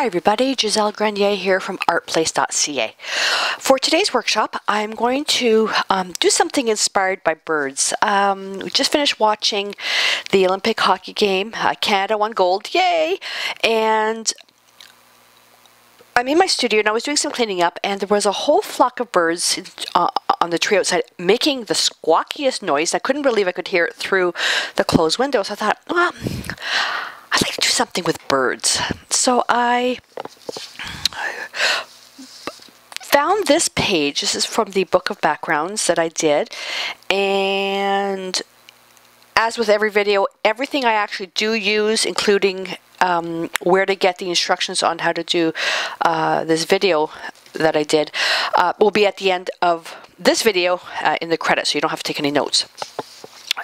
Hi everybody, Gisele Grenier here from artplace.ca. For today's workshop, I'm going to do something inspired by birds. We just finished watching the Olympic hockey game. Canada won gold, yay! And I'm in my studio and I was doing some cleaning up, and there was a whole flock of birds on the tree outside making the squawkiest noise. I couldn't believe I could hear it through the closed window, so I thought, well, I'd like to do something with birds. So I found this page. This is from the book of backgrounds that I did. And as with every video, everything I actually do use, including where to get the instructions on how to do this video that I did, will be at the end of this video in the credits, so you don't have to take any notes.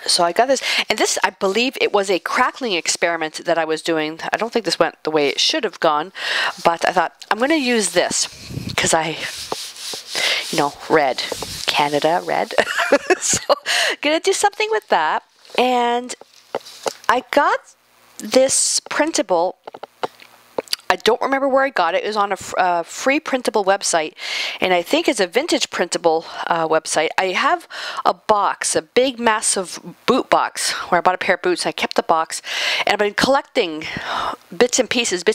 So I got this, and this, I believe it was a crackling experiment that I was doing. I don't think this went the way it should have gone, but I thought, I'm going to use this, because red, Canada, red. So I'm going to do something with that, and I got this printable. I don't remember where I got it. It was on a free printable website, and I think it's a vintage printable website. I have a box, a big, massive boot box, where I bought a pair of boots. I kept the box, and I've been collecting bits and pieces,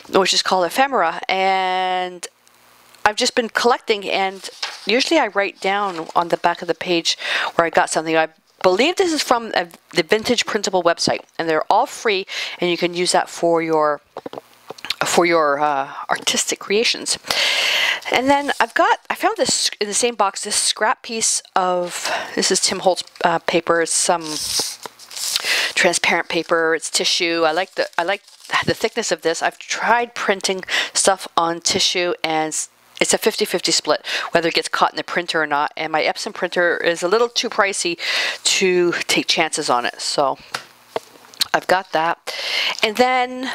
which is called ephemera, and I've just been collecting, and usually I write down on the back of the page where I got something. I believe this is from the vintage printable website, and they're all free, and you can use that for your artistic creations. And then I found this in the same box, this scrap piece of, this is Tim Holtz paper. It's some transparent paper. It's tissue. I like the thickness of this. I've tried printing stuff on tissue, and it's a 50-50 split, whether it gets caught in the printer or not. And my Epson printer is a little too pricey to take chances on it. So I've got that. And then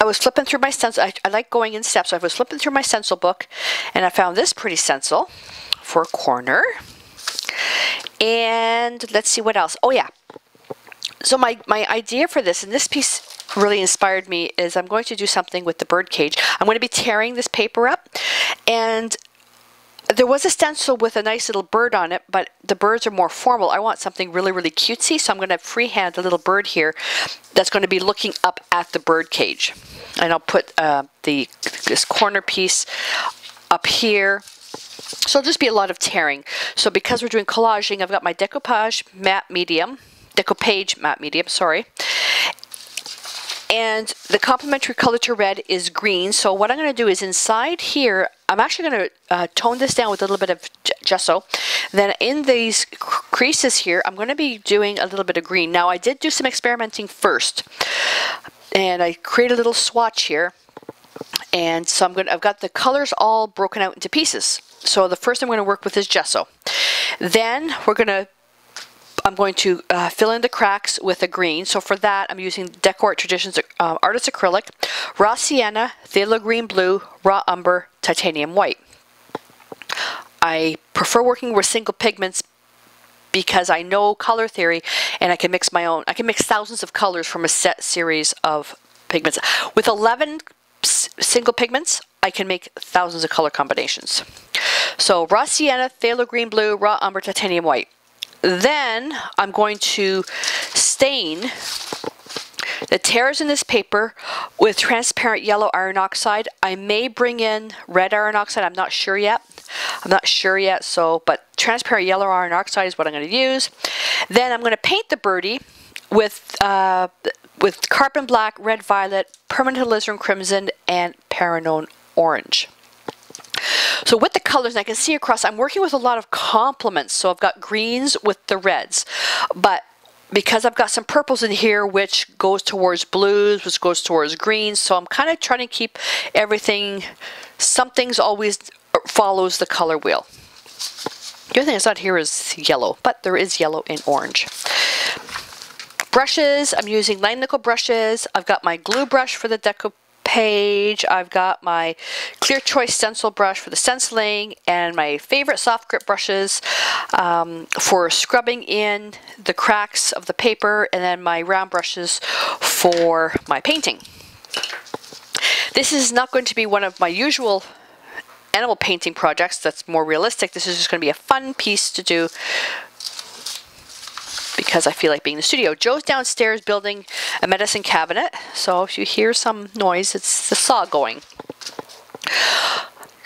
I was flipping through my stencil. I like going in steps. So I was flipping through my stencil book, and I found this pretty stencil for a corner. And let's see what else. Oh yeah. So my idea for this, and this piece really inspired me, is I'm going to do something with the bird cage. I'm going to be tearing this paper up, and there was a stencil with a nice little bird on it, but the birds are more formal. I want something really, really cutesy, so I'm going to freehand a little bird here that's going to be looking up at the bird cage. And I'll put this corner piece up here. So it'll just be a lot of tearing. So because we're doing collaging, I've got my decoupage matte medium, sorry. And the complementary color to red is green. So what I'm going to do is inside here, I'm actually going to tone this down with a little bit of gesso. Then in these creases here, I'm going to be doing a little bit of green. Now I did do some experimenting first, and I created a little swatch here. And so I've got the colors all broken out into pieces. So the first I'm going to work with is gesso. Then I'm going to fill in the cracks with a green. So for that, I'm using Deco Art Traditions Artist Acrylic, Raw Sienna, Phthalo Green Blue, Raw Umber, Titanium White. I prefer working with single pigments because I know color theory, and I can mix my own. I can mix thousands of colors from a set series of pigments. With 11 single pigments, I can make thousands of color combinations. So Raw Sienna, Phthalo Green Blue, Raw Umber, Titanium White. Then I'm going to stain the tears in this paper with transparent yellow iron oxide. I may bring in red iron oxide. I'm not sure yet. But transparent yellow iron oxide is what I'm going to use. Then I'm going to paint the birdie with carbon black, red violet, permanent alizarin crimson, and Paranone orange. So with the colors, and I can see across, I'm working with a lot of complements. So I've got greens with the reds, but because I've got some purples in here, which goes towards blues, which goes towards greens, so I'm kind of trying to keep everything, something's always follows the color wheel. The other thing that's not here is yellow, but there is yellow and orange. Brushes, I'm using lime nickel brushes. I've got my glue brush for the deco page. I've got my Clear Choice stencil brush for the stenciling, and my favorite soft grip brushes for scrubbing in the cracks of the paper, and then my round brushes for my painting. This is not going to be one of my usual animal painting projects that's more realistic. This is just going to be a fun piece to do because I feel like being in the studio. Joe's downstairs building a medicine cabinet, so if you hear some noise, it's the saw going.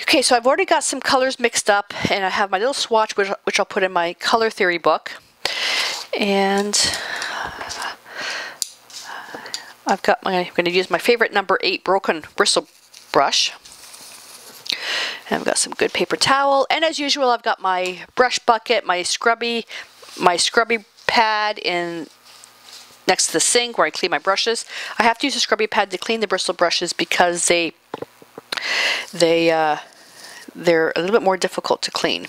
Okay, so I've already got some colors mixed up, and I have my little swatch, which I'll put in my color theory book. And I'm going to use my favorite number 8 broken bristle brush. And I've got some good paper towel, and as usual, I've got my brush bucket, my scrubby pad in next to the sink where I clean my brushes. I have to use a scrubby pad to clean the bristle brushes because they're a little bit more difficult to clean.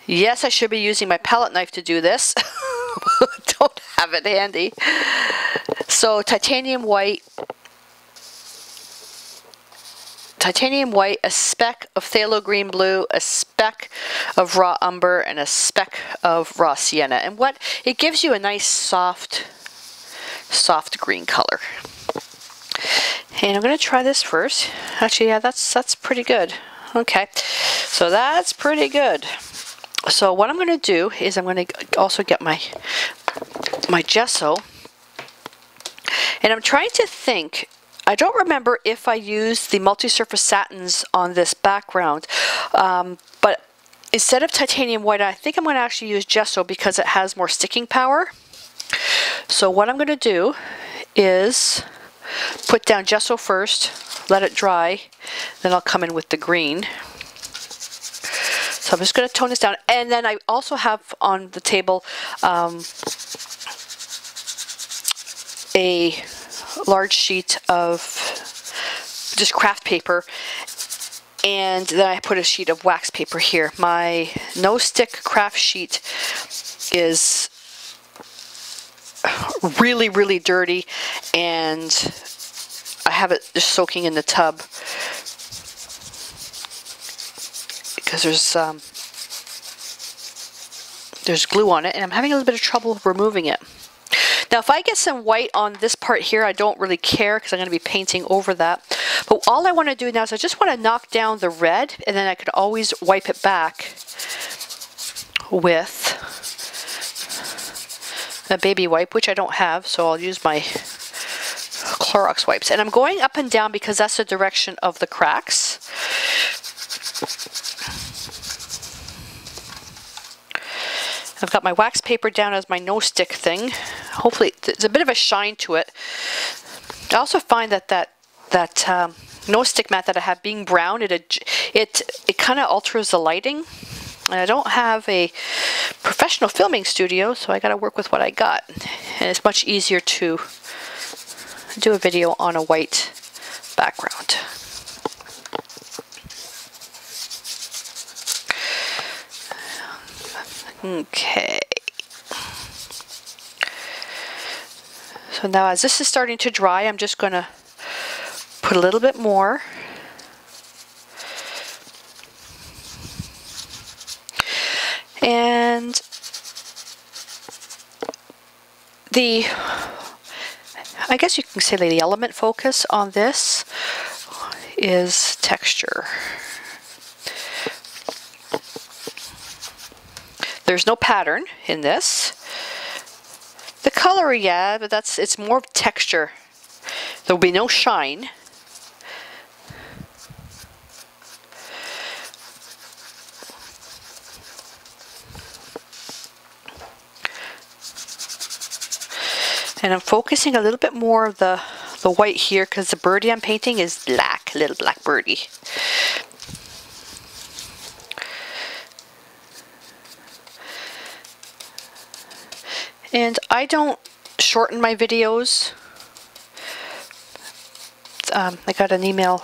Yes, I should be using my palette knife to do this. Don't have it handy. So titanium white, a speck of phthalo green blue, a speck of raw umber, and a speck of raw sienna. And what it gives you a nice soft green color. And I'm going to try this first. Actually, yeah, that's pretty good. Okay, so that's pretty good. So what I'm going to do is I'm going to also get my gesso, and I'm trying to think. I don't remember if I used the multi-surface satins on this background, but instead of titanium white, I think I'm going to actually use gesso because it has more sticking power. So what I'm going to do is put down gesso first, let it dry, then I'll come in with the green. So I'm just going to tone this down, and then I also have on the table a large sheet of just craft paper, and then I put a sheet of wax paper here. My no stick craft sheet is really dirty, and I have it just soaking in the tub because there's glue on it, and I'm having a little bit of trouble removing it. Now, if I get some white on this part here, I don't really care because I'm going to be painting over that. But all I want to do now is I just want to knock down the red, and then I could always wipe it back with a baby wipe, which I don't have, so I'll use my Clorox wipes. And I'm going up and down because that's the direction of the cracks. I've got my wax paper down as my no stick thing. Hopefully, there's a bit of a shine to it. I also find that no stick mat that I have being brown, it kind of alters the lighting. And I don't have a professional filming studio, so I got to work with what I got. And it's much easier to do a video on a white background. Okay. So now as this is starting to dry, I'm just going to put a little bit more. And I guess you can say the element focus on this is texture. There's no pattern in this. The color, yeah, but it's more of texture. There will be no shine. And I'm focusing a little bit more of the white here because the birdie I'm painting is black, little black birdie. And I don't shorten my videos. I got an email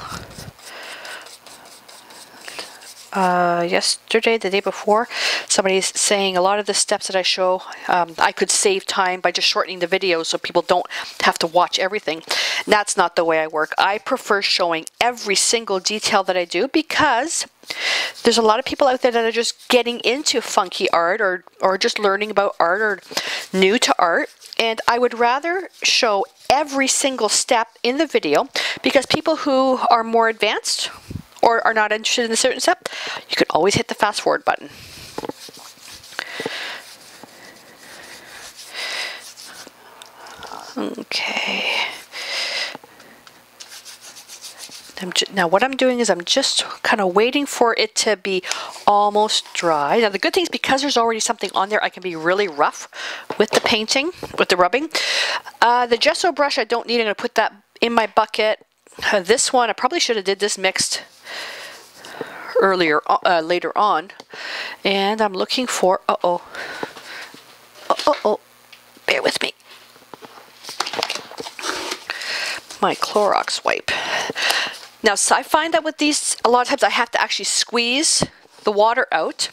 yesterday, the day before, Somebody's saying a lot of the steps that I show, I could save time by just shortening the video so people don't have to watch everything. That's not the way I work. I prefer showing every single detail that I do because there's a lot of people out there that are just getting into funky art or just learning about art or new to art. And I would rather show every single step in the video because people who are more advanced or are not interested in a certain step, you can always hit the fast forward button. Okay. Now what I'm doing is I'm just kind of waiting for it to be almost dry. Now the good thing is because there's already something on there, I can be really rough with the painting, with the rubbing. The gesso brush I don't need. I'm going to put that in my bucket. This one, I probably should have did this mixed earlier, later on. And I'm looking for, bear with me. My Clorox wipe. Now, so I find that with these, a lot of times I have to actually squeeze the water out.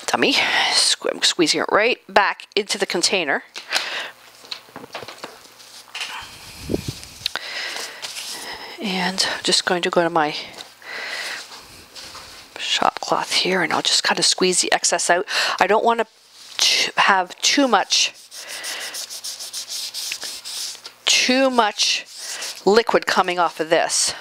Dummy. I'm squeezing it right back into the container. And I'm just going to go to my shop cloth here and I'll just kind of squeeze the excess out. I don't want to have too much liquid coming off of this.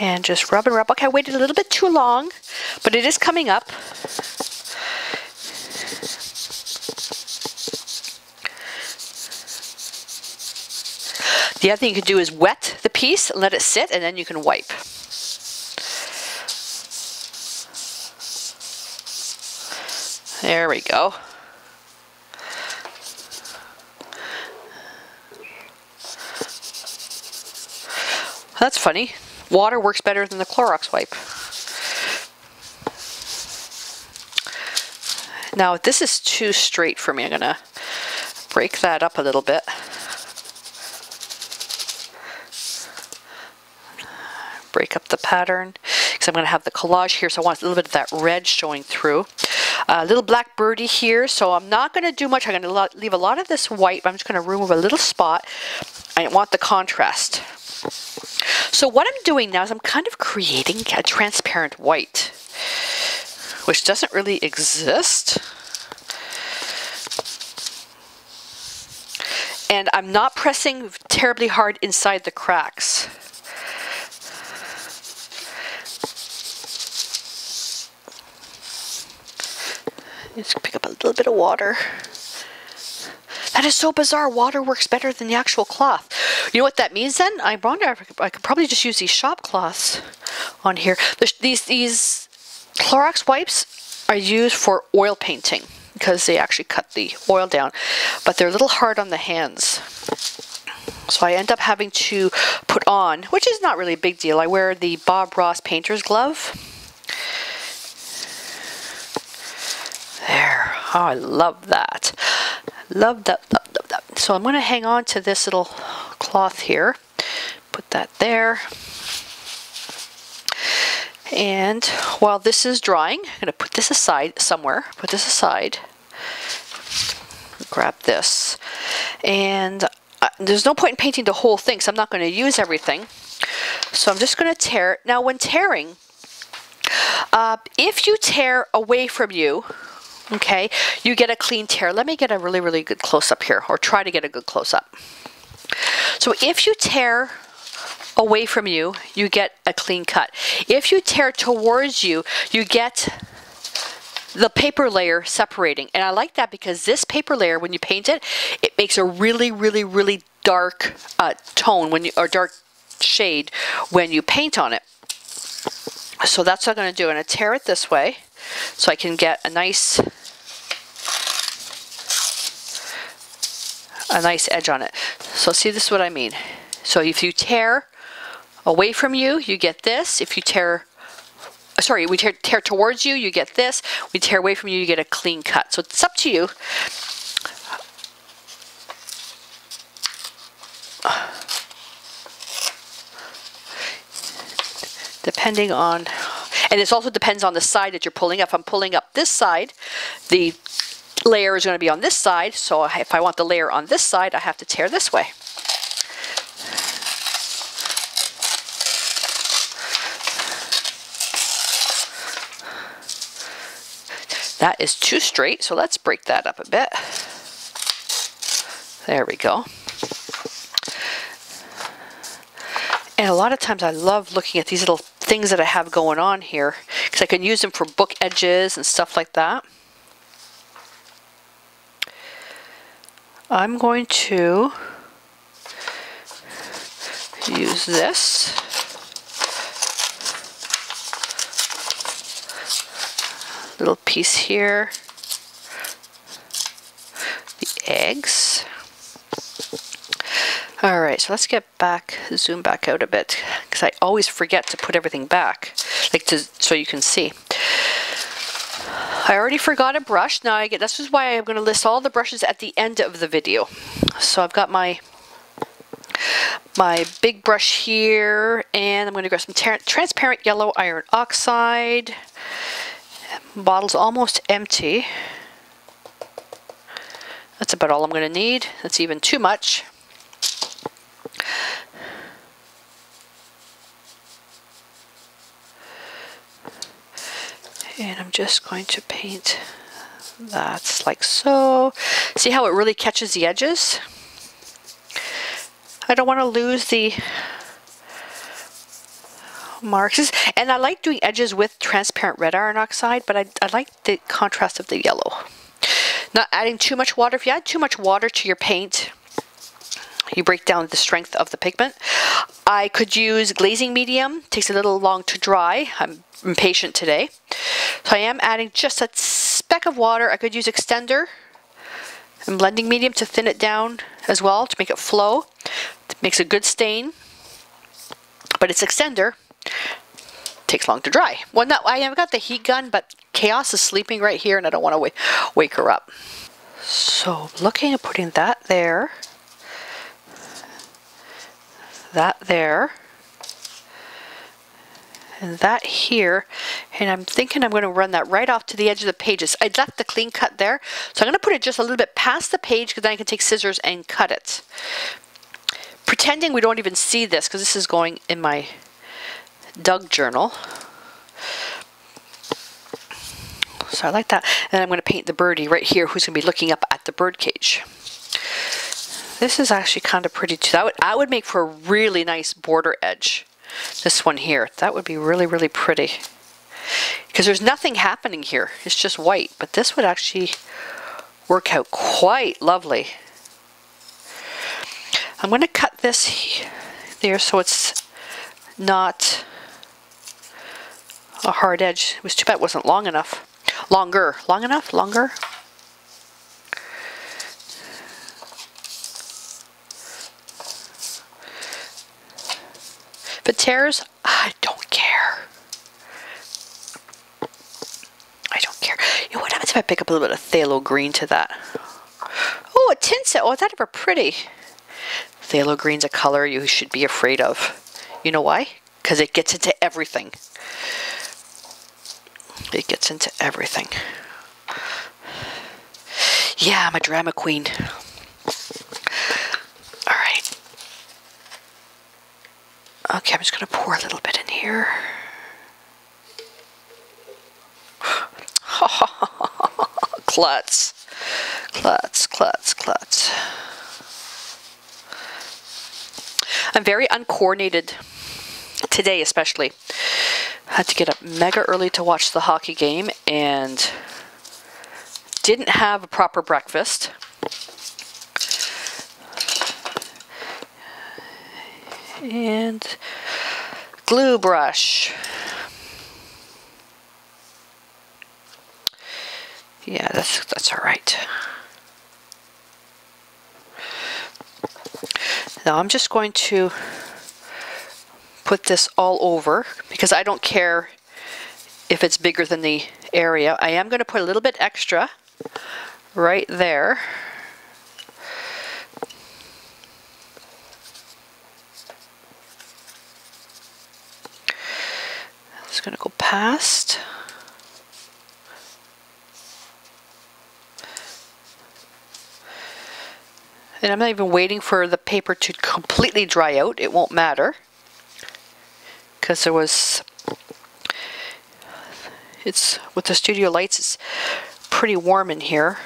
And just rub and rub. Okay, I waited a little bit too long, but it is coming up. The other thing you can do is wet the piece, let it sit, and then you can wipe. There we go. That's funny. Water works better than the Clorox wipe. Now, this is too straight for me. I'm going to break that up a little bit. Break up the pattern because I'm going to have the collage here, so I want a little bit of that red showing through. A little black birdie here, so I'm not going to do much. I'm going to leave a lot of this white, but I'm just going to remove a little spot. I want the contrast. So what I'm doing now is I'm kind of creating a transparent white, which doesn't really exist. And I'm not pressing terribly hard inside the cracks. Just pick up a little bit of water. That is so bizarre. Water works better than the actual cloth. You know what that means then? I wonder if I could probably just use these shop cloths on here. These Clorox wipes are used for oil painting because they actually cut the oil down, but they're a little hard on the hands. So I end up having to put on, which is not really a big deal. I wear the Bob Ross painter's glove. There. Oh, I love that. Love that, love that. So I'm going to hang on to this little cloth here. Put that there. And while this is drying, I'm going to put this aside somewhere. Put this aside. Grab this. And there's no point in painting the whole thing, so I'm not going to use everything. So I'm just going to tear it. Now when tearing, if you tear away from you, okay, you get a clean tear. Let me get a really, really good close-up here, or try to get a good close-up. So if you tear away from you, you get a clean cut. If you tear towards you, you get the paper layer separating. And I like that because this paper layer, when you paint it, it makes a really, really, really dark tone, or dark shade when you paint on it. So that's what I'm going to do. I'm going to tear it this way so I can get a nice edge on it. So see, this is what I mean. So if you tear away from you, you get this. If you tear, sorry, we tear towards you, you get this. We tear away from you, you get a clean cut. So it's up to you. depending on, and it also depends on the side that you're pulling up. If I'm pulling up this side, the layer is going to be on this side, so if I want the layer on this side, I have to tear this way. That is too straight, so let's break that up a bit. There we go. And a lot of times I love looking at these little things that I have going on here because I can use them for book edges and stuff like that. I'm going to use this. Little piece here. The eggs. All right, so let's get back, zoom back out a bit, because I always forget to put everything back, so you can see. I already forgot a brush. Now this is why I'm going to list all the brushes at the end of the video. So I've got my big brush here, and I'm going to grab some transparent yellow iron oxide. Bottle's almost empty. That's about all I'm going to need. That's even too much. And I'm just going to paint that like so. See how it really catches the edges? I don't want to lose the marks. And I like doing edges with transparent red iron oxide, but I like the contrast of the yellow. Not adding too much water. If you add too much water to your paint, you break down the strength of the pigment. I could use glazing medium. Takes a little long to dry. I'm impatient today. So I am adding just a speck of water. I could use extender and blending medium to thin it down as well to make it flow. It makes a good stain. But it's extender. Takes long to dry. Well, now I have got the heat gun, but Chaos is sleeping right here and I don't want to wake her up. So looking at putting that there. That there. And that here, and I'm thinking I'm going to run that right off to the edge of the pages. I left the clean cut there, so I'm going to put it just a little bit past the page because then I can take scissors and cut it. Pretending we don't even see this because this is going in my Doug journal. So I like that. And I'm going to paint the birdie right here who's going to be looking up at the bird cage. This is actually kind of pretty too. That would make for a really nice border edge. This one here, that would be really, really pretty. Because there's nothing happening here. It's just white. But this would actually work out quite lovely. I'm going to cut this there so it's not a hard edge. It was too bad it wasn't long enough. Longer. Long enough? Longer? If it tears, I don't care. I don't care. You know what happens if I pick up a little bit of phthalo green to that? Oh, it tints it. Oh, is that ever pretty? Phthalo green's a color you should be afraid of. You know why? Because it gets into everything. It gets into everything. Yeah, I'm a drama queen. Alright. Okay, I'm just going to pour a little bit in here. Klutz. Klutz, klutz, klutz. I'm very uncoordinated today, especially. I had to get up mega early to watch the hockey game and didn't have a proper breakfast. And glue brush. Yeah, that's all right. Now I'm just going to put this all over because I don't care if it's bigger than the area. I am going to put a little bit extra right there. just going to go past. And I'm not even waiting for the paper to completely dry out. It won't matter. Because there was... It's with the studio lights, it's pretty warm in here.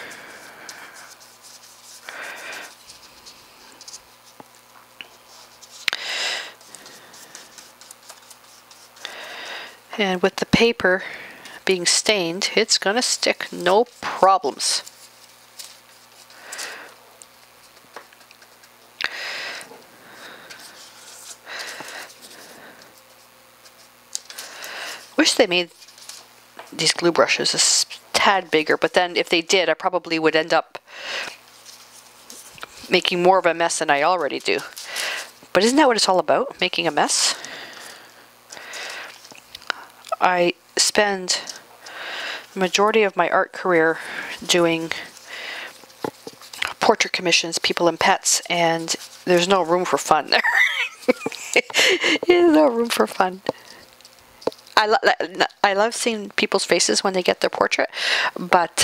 And with the paper being stained, it's gonna stick, no problems. Wish they made these glue brushes a tad bigger, but then if they did, I probably would end up making more of a mess than I already do. But isn't that what it's all about, making a mess? I spend the majority of my art career doing portrait commissions, people and pets, and there's no room for fun there. There's no room for fun. I love seeing people's faces when they get their portrait, but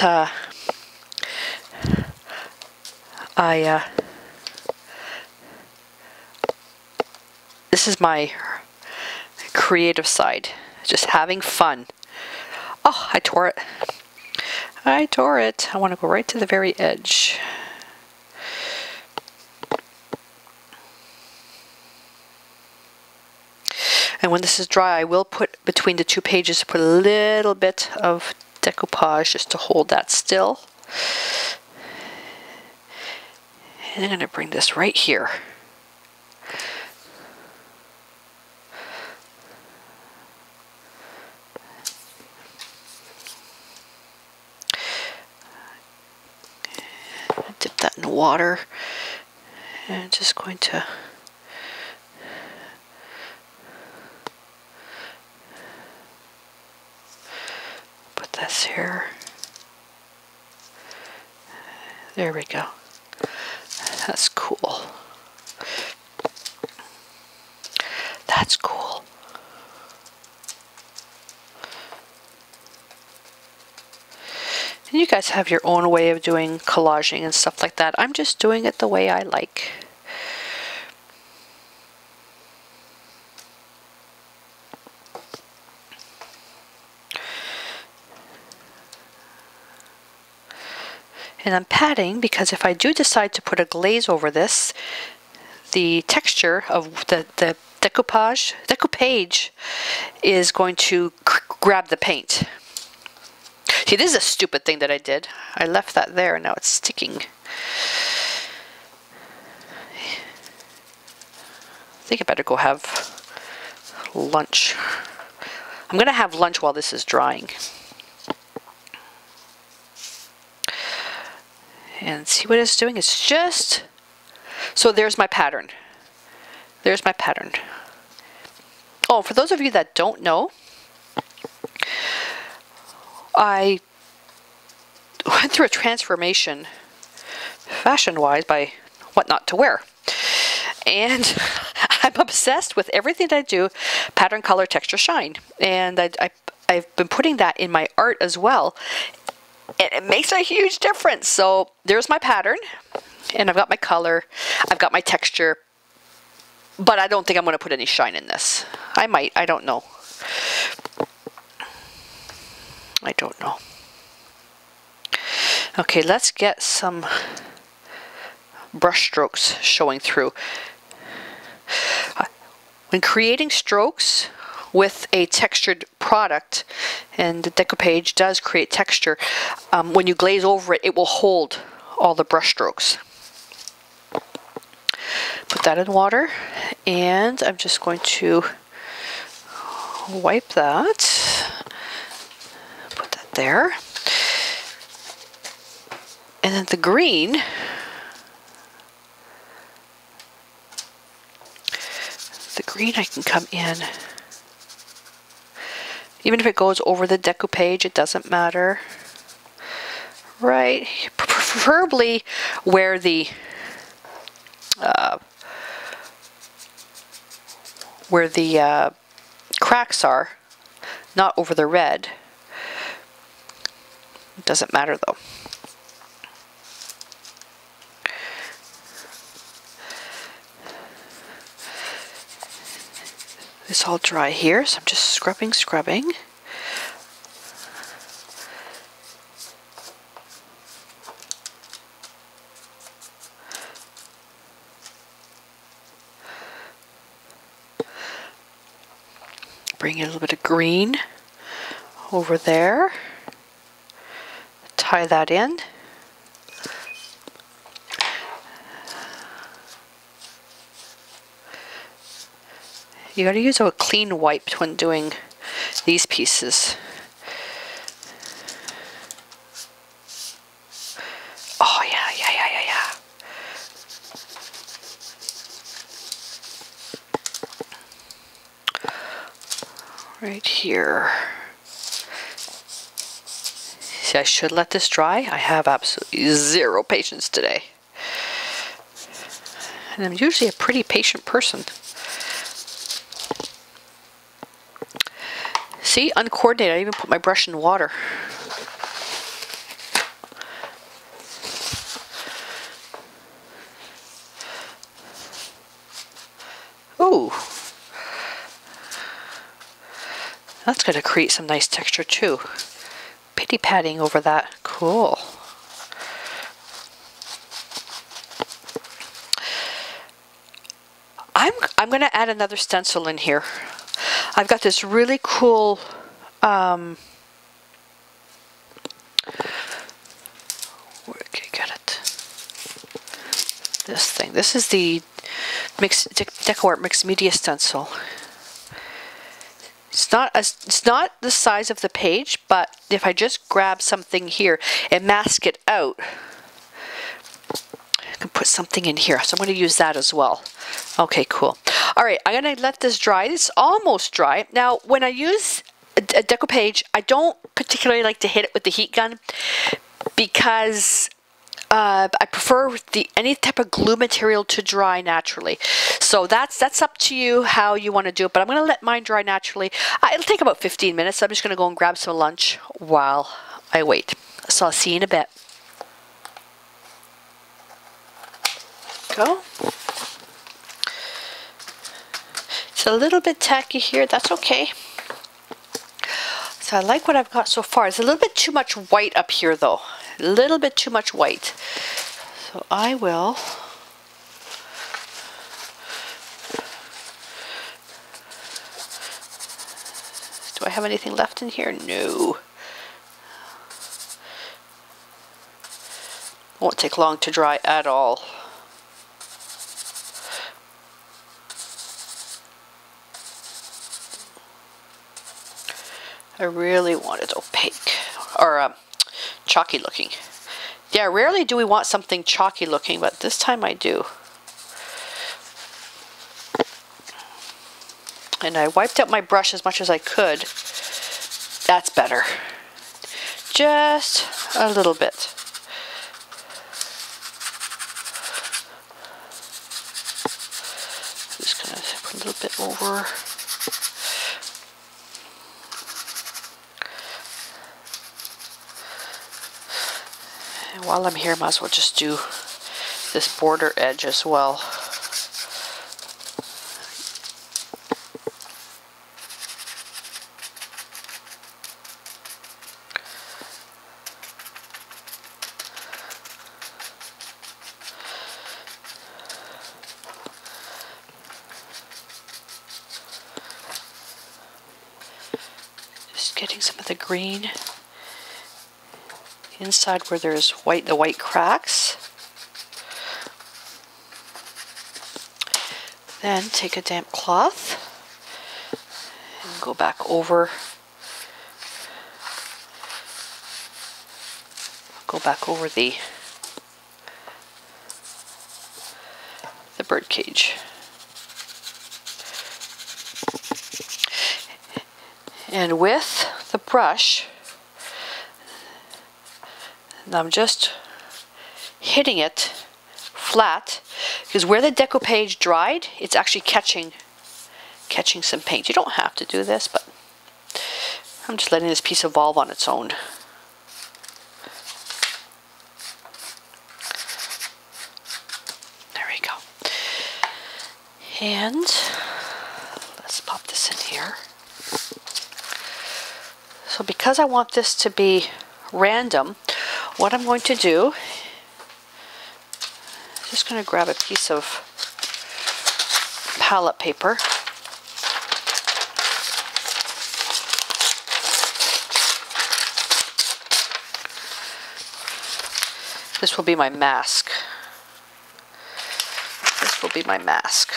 this is my creative side, just having fun. Oh, I tore it. I tore it. I want to go right to the very edge. And when this is dry, I will put between the two pages, put a little bit of decoupage just to hold that still. And I'm going to bring this right here. Dip that in water. And I'm just going to this here. There we go. That's cool. That's cool. And you guys have your own way of doing collaging and stuff like that. I'm just doing it the way I like. And I'm patting because if I do decide to put a glaze over this, the texture of the decoupage is going to grab the paint. See, this is a stupid thing that I did. I left that there and now it's sticking. I think I better go have lunch. I'm going to have lunch while this is drying. And see what it's doing? It's just... So there's my pattern. There's my pattern. Oh, for those of you that don't know, I went through a transformation fashion-wise by what not to wear. And I'm obsessed with everything that I do, pattern, color, texture, shine. And I've been putting that in my art as well. And it makes a huge difference. So there's my pattern, and I've got my color, I've got my texture, but I don't think I'm going to put any shine in this. I might, I don't know. I don't know. Okay, let's get some brush strokes showing through. When creating strokes with a textured product, and the decoupage does create texture, when you glaze over it, it will hold all the brush strokes. Put that in water, and I'm just going to wipe that, put that there, and then the green, I can come in. Even if it goes over the decoupage, it doesn't matter. Right? Preferably where the cracks are. not over the red. It doesn't matter though. It's all dry here, so I'm just scrubbing. Bring in a little bit of green over there. Tie that in. You got to use a clean wipe when doing these pieces. Oh yeah. Right here. See, I should let this dry. I have absolutely zero patience today. And I'm usually a pretty patient person. See, uncoordinated. I even put my brush in water. Ooh. That's going to create some nice texture too. Pity padding over that. Cool. I'm going to add another stencil in here. I've got this really cool where can I get it? This thing. This is the DecoArt Mixed Media stencil. It's not the size of the page, but if I just grab something here and mask it out, I can put something in here. So I'm going to use that as well. Okay, cool. All right, I'm going to let this dry. It's almost dry. Now, when I use a decoupage, I don't particularly like to hit it with the heat gun because I prefer any type of glue material to dry naturally. So that's up to you how you want to do it, but I'm going to let mine dry naturally. It'll take about 15 minutes. I'm just going to go and grab some lunch while I wait. So I'll see you in a bit. Go. It's a little bit tacky here. That's okay. So I like what I've got so far. It's a little bit too much white up here though. A little bit too much white. So I will do I have anything left in here? No. Won't take long to dry at all. I really want it opaque or chalky looking. Yeah, rarely do we want something chalky looking, but this time I do. And I wiped out my brush as much as I could. That's better. Just a little bit. Just gonna put a little bit over. And while I'm here, I might as well just do this border edge as well. Just getting some of the green inside where there's white, the white cracks. Then take a damp cloth and go back over. The bird cage. And with the brush, and I'm just hitting it flat because where the decoupage dried, it's actually catching some paint. You don't have to do this, but I'm just letting this piece evolve on its own. There we go. And let's pop this in here. So because I want this to be random, what I'm going to do, I'm just going to grab a piece of palette paper. This will be my mask. This will be my mask.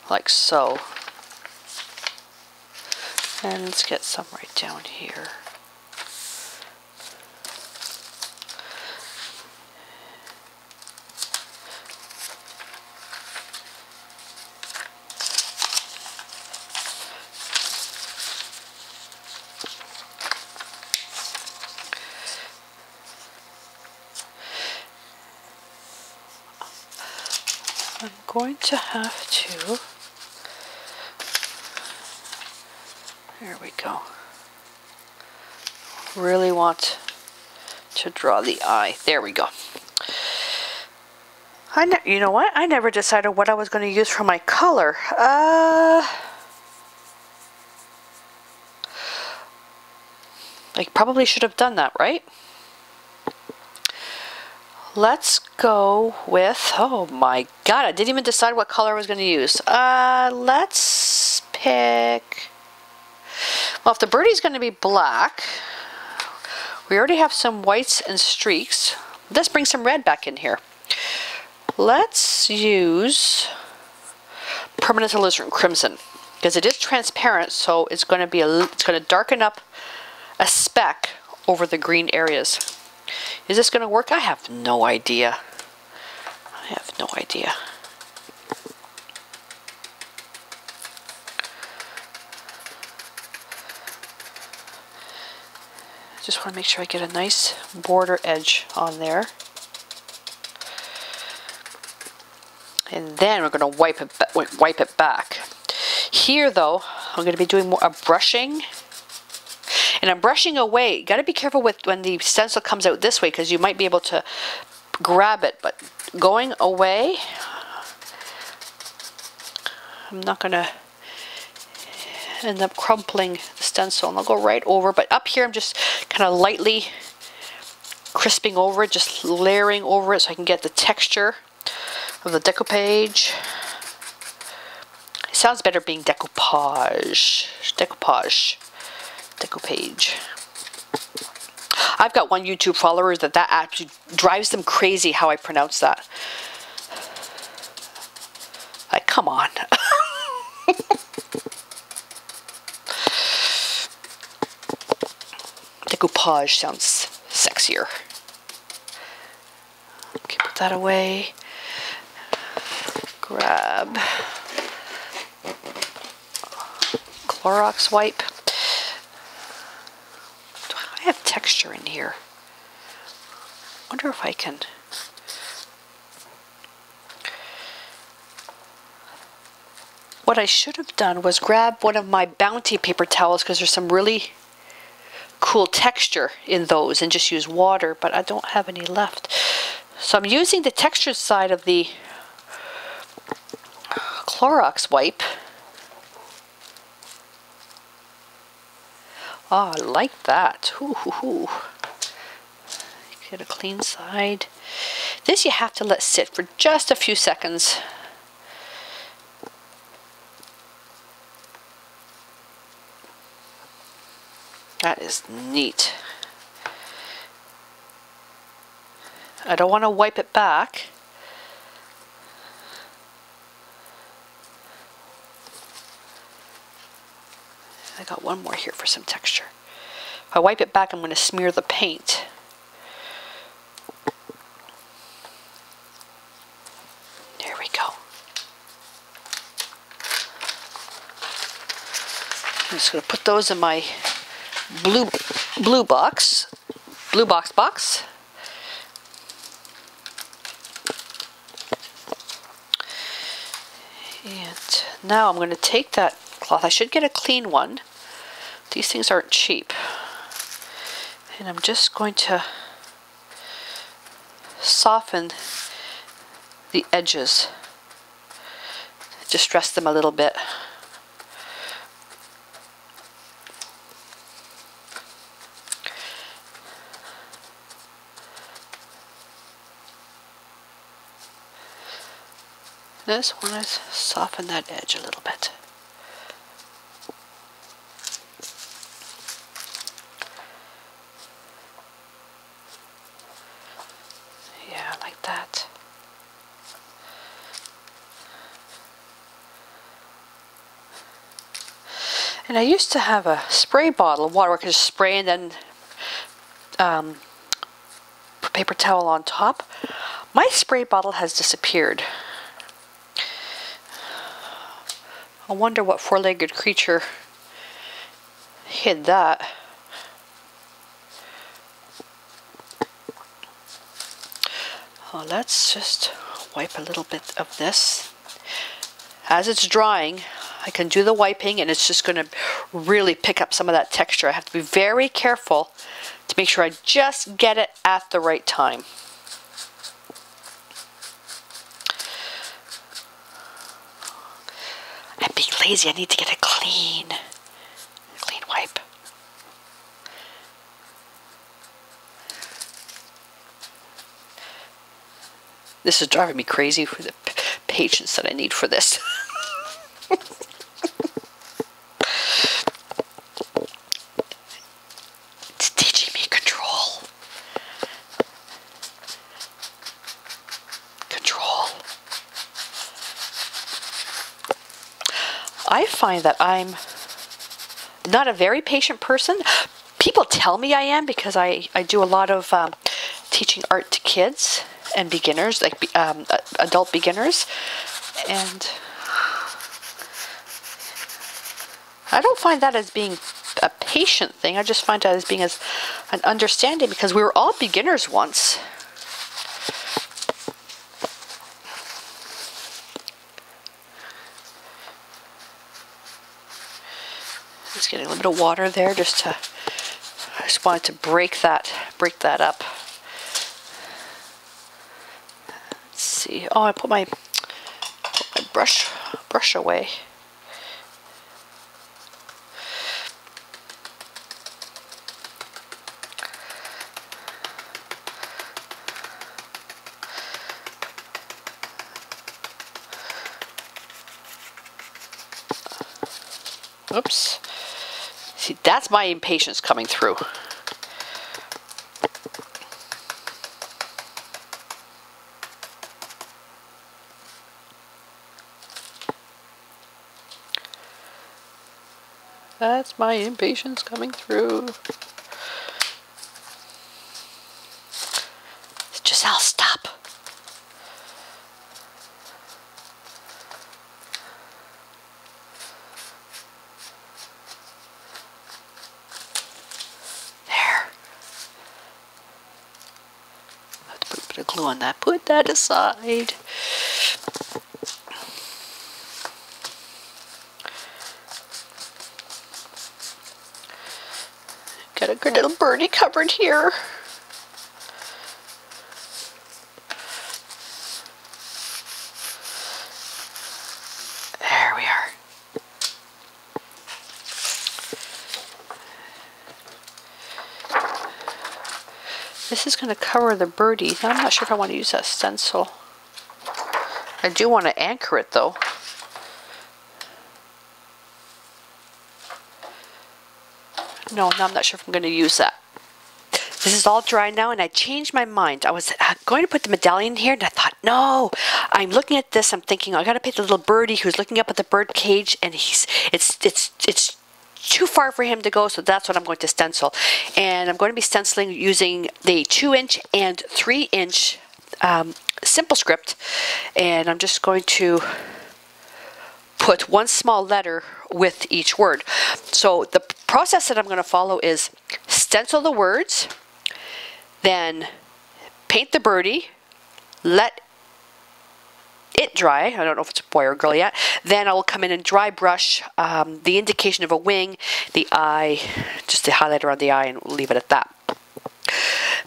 Like so. And let's get some right down here. I'm going to have to, there we go, really want to draw the eye. There we go. You know what? I never decided what I was going to use for my color. I probably should have done that, right? Let's go with, oh my god, I didn't even decide what color I was going to use. Let's pick, well, if the birdie's going to be black, we already have some whites and streaks. Let's bring some red back in here. Let's use permanent alizarin crimson, because it is transparent, so it's going to be it's going to darken up a speck over the green areas. Is this going to work? I have no idea. I have no idea. Just want to make sure I get a nice border edge on there. And then we're going to wipe it back. Here though, I'm going to be doing more brushing. And I'm brushing away. Got to be careful with when the stencil comes out this way, because you might be able to grab it. But going away, I'm not going to end up crumpling the stencil. And I'll go right over. But up here, I'm just kind of lightly crisping over it, just layering over it so I can get the texture of the decoupage. It sounds better being decoupage. Decoupage. Decoupage. I've got one YouTube follower that actually drives them crazy how I pronounce that. Like, come on. Decoupage sounds sexier. Okay, put that away. Grab Clorox wipe. I have texture in here. Wonder if I can. What I should have done was grab one of my Bounty paper towels, because there's some really cool texture in those, and just use water, but I don't have any left. So I'm using the textured side of the Clorox wipe. Oh, I like that. Ooh, ooh, ooh. Get a clean side. This you have to let sit for just a few seconds. That is neat. I don't want to wipe it back. I got one more here for some texture. If I wipe it back, I'm going to smear the paint. There we go. I'm just going to put those in my blue box. And Now I'm going to take that cloth. I should get a clean one. These things aren't cheap. And I'm just going to soften the edges. Just dress them a little bit. This one is soften that edge a little bit. Yeah, like that. And I used to have a spray bottle of water where I could just spray and then put paper towel on top. My spray bottle has disappeared. I wonder what four-legged creature hid that. Well, let's just wipe a little bit of this. As it's drying, I can do the wiping and it's just going to really pick up some of that texture. I have to be very careful to make sure I just get it at the right time. I'm being lazy. I need to get a clean wipe. This is driving me crazy for the patience that I need for this. It's teaching me control. I find that I'm not a very patient person. People tell me I am because I do a lot of teaching art to kids and beginners, like adult beginners. And I don't find that as being a patient thing. I just find that as being as an understanding, because we were all beginners once. Just getting a little bit of water there, I just wanted to break that up. Let's see. Oh, I put my brush away. Oops. See, that's my impatience coming through. That's my impatience coming through. Gisele, stop. Glue on that. Put that aside. Got a good little birdie covered here. There we are. This is going to cover the birdie. Now, I'm not sure if I want to use that stencil. I do want to anchor it though. No, I'm not sure if I'm going to use that. This is all dry now, and I changed my mind. I was going to put the medallion here, and I thought, no. I'm looking at this. I'm thinking, I got to pick the little birdie who's looking up at the bird cage, and it's too far for him to go, so that's what I'm going to stencil. And I'm going to be stenciling using the 2-inch and 3-inch simple script, and I'm just going to put one small letter with each word. So the process that I'm going to follow is stencil the words, then paint the birdie, let bit dry, I don't know if it's a boy or a girl yet, then I will come in and dry brush the indication of a wing, the eye, just the highlight around the eye, and leave it at that.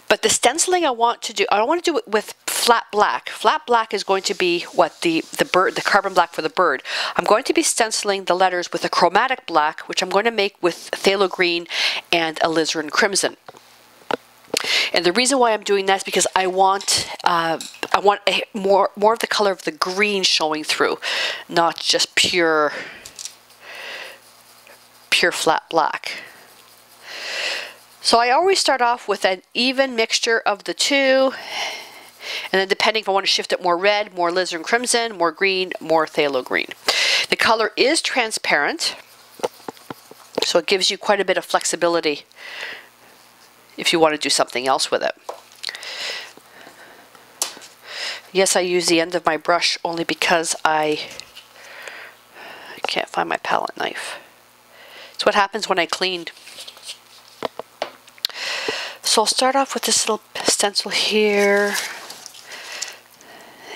But the stenciling I want to do it with flat black. Flat black is going to be what the carbon black for the bird. I'm going to be stenciling the letters with a chromatic black, which I'm going to make with phthalo green and alizarin crimson. And the reason why I'm doing that is because I want more of the color of the green showing through, not just pure flat black. So I always start off with an even mixture of the two, and then depending if I want to shift it more red, more alizarin crimson, more green, more phthalo green. The color is transparent, so it gives you quite a bit of flexibility if you want to do something else with it. Yes, I use the end of my brush only because I can't find my palette knife. It's what happens when I cleaned. So I'll start off with this little stencil here,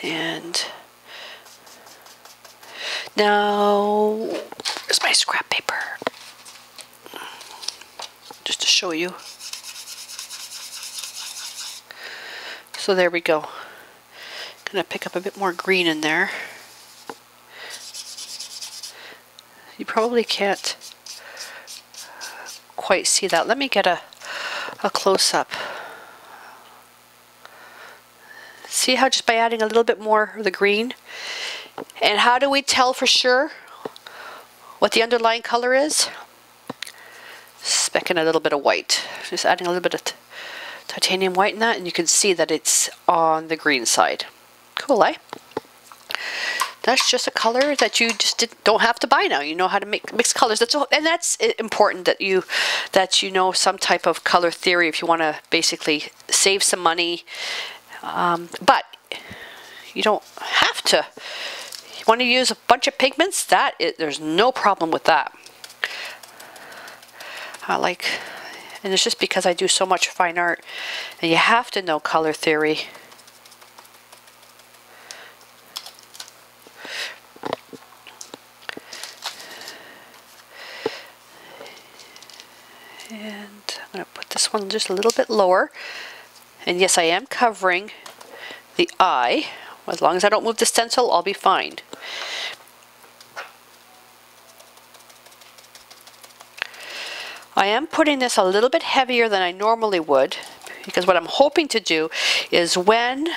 and now where's my scrap paper? Just to show you. So there we go. Gonna pick up a bit more green in there. You probably can't quite see that. Let me get a close-up. See how just by adding a little bit more of the green? And how do we tell for sure what the underlying color is? Specking a little bit of white. Just adding a little bit of titanium white in that, and you can see that it's on the green side. Cool, eh? That's just a color that you just don't have to buy now. You know how to mix colors. And that's important that you know some type of color theory if you want to basically save some money. But you don't have to. You want to use a bunch of pigments? There's no problem with that. And it's just because I do so much fine art, and you have to know color theory. And I'm going to put this one just a little bit lower. And yes, I am covering the eye. As long as I don't move the stencil, I'll be fine. I am putting this a little bit heavier than I normally would, because what I'm hoping to do is when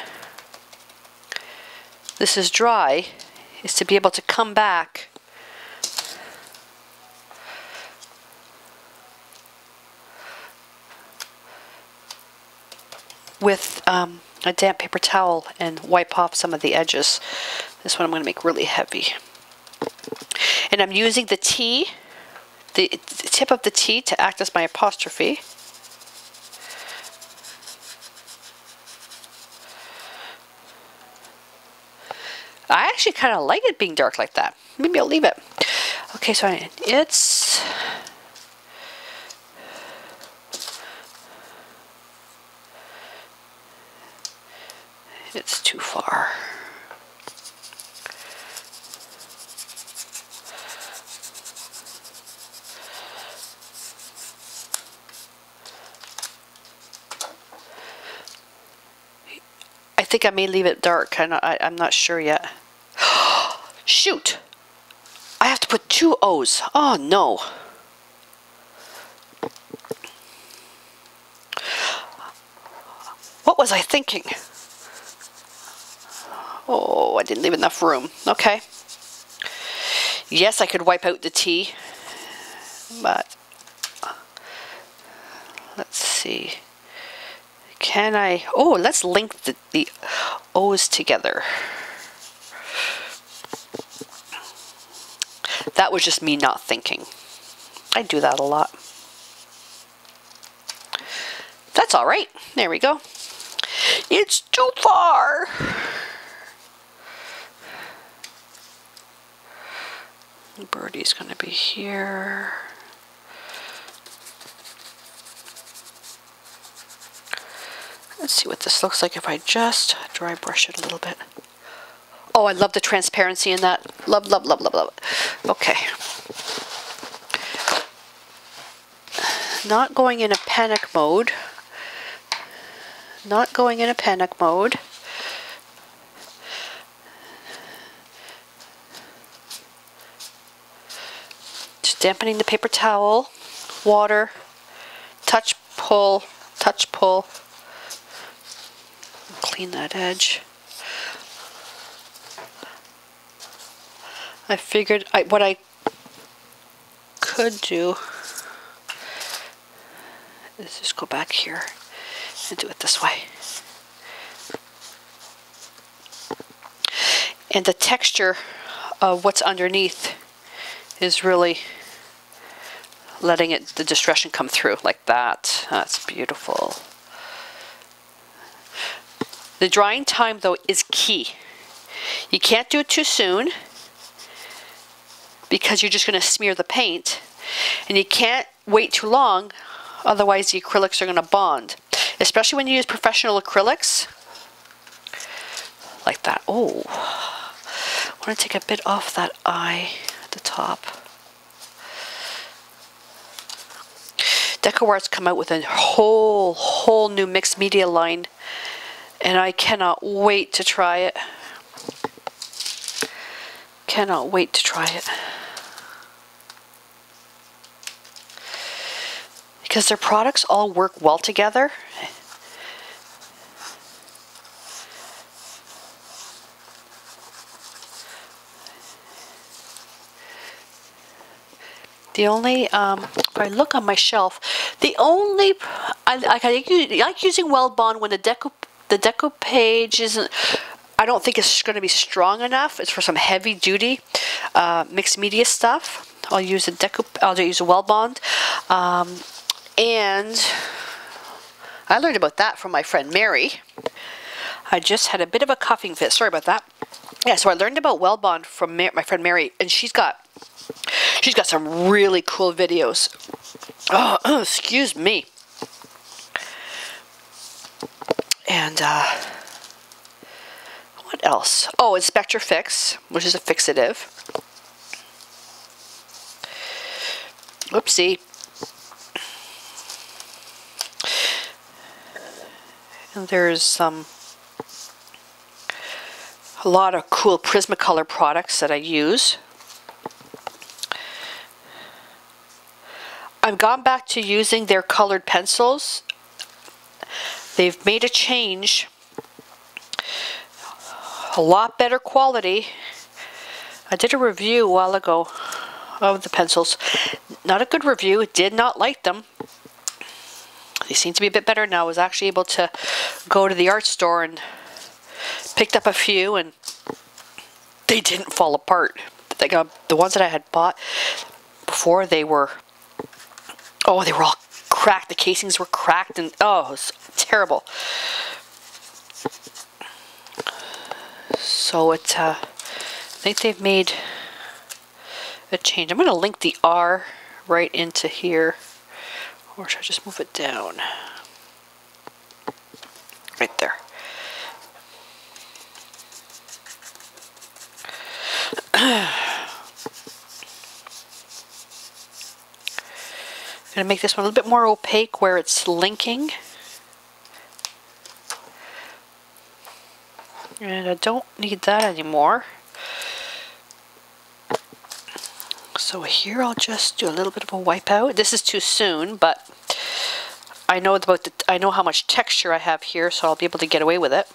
this is dry, is to be able to come back with a damp paper towel and wipe off some of the edges. This one I'm going to make really heavy. And I'm using the T, the tip of the T, to act as my apostrophe. I actually kind of like it being dark like that. Maybe I'll leave it. Okay, so it's too far. I think I may leave it dark. I'm not sure yet. Shoot! I have to put 2 O's. Oh no. What was I thinking? Oh, I didn't leave enough room. Okay. Yes, I could wipe out the T, but let's see. Can I? Oh, let's link the O's together. That was just me not thinking. I do that a lot. That's all right. There we go. It's too far. Birdie's going to be here. Let's see what this looks like if I just dry brush it a little bit. Oh, I love the transparency in that. Love, love, love, love, love. Okay. Not going in a panic mode. Not going in a panic mode. Just dampening the paper towel. Water. Touch, pull. Touch, pull. Clean that edge. I figured what I could do is just go back here and do it this way. And the texture of what's underneath is really letting the distortion come through like that. That's beautiful. The drying time though is key. You can't do it too soon because you're just going to smear the paint, and you can't wait too long, otherwise the acrylics are going to bond, especially when you use professional acrylics like that. Oh, I want to take a bit off that eye at the top. DecoArt's come out with a whole new mixed media line, and I cannot wait to try it. Cannot wait to try it. Because their products all work well together. The only, if I look on my shelf, the only, I like using Weld Bond when the deco page isn't, I don't think it's going to be strong enough. It's for some heavy duty mixed media stuff. I'll use a Weld Bond. And I learned about that from my friend Mary. I just had a bit of a coughing fit. Sorry about that. Yeah, so I learned about Weld Bond from my friend Mary, and she's got some really cool videos. Oh, excuse me. And what else? Oh, Inspector Fix, which is a fixative. Oopsie. And there's a lot of cool Prismacolor products that I use. I've gone back to using their colored pencils. They've made a change. A lot better quality. I did a review a while ago of the pencils. Not a good review. Did not like them. They seem to be a bit better now. I was actually able to go to the art store and picked up a few, and they didn't fall apart. The ones that I had bought before, they were all cracked. The casings were cracked, and oh, it was terrible. So I think they've made a change. I'm going to link the R right into here. Or should I just move it down? Right there. I'm going to make this one a little bit more opaque where it's linking. And I don't need that anymore. So here I'll just do a little bit of a wipeout. This is too soon, but I know I know how much texture I have here, so I'll be able to get away with it.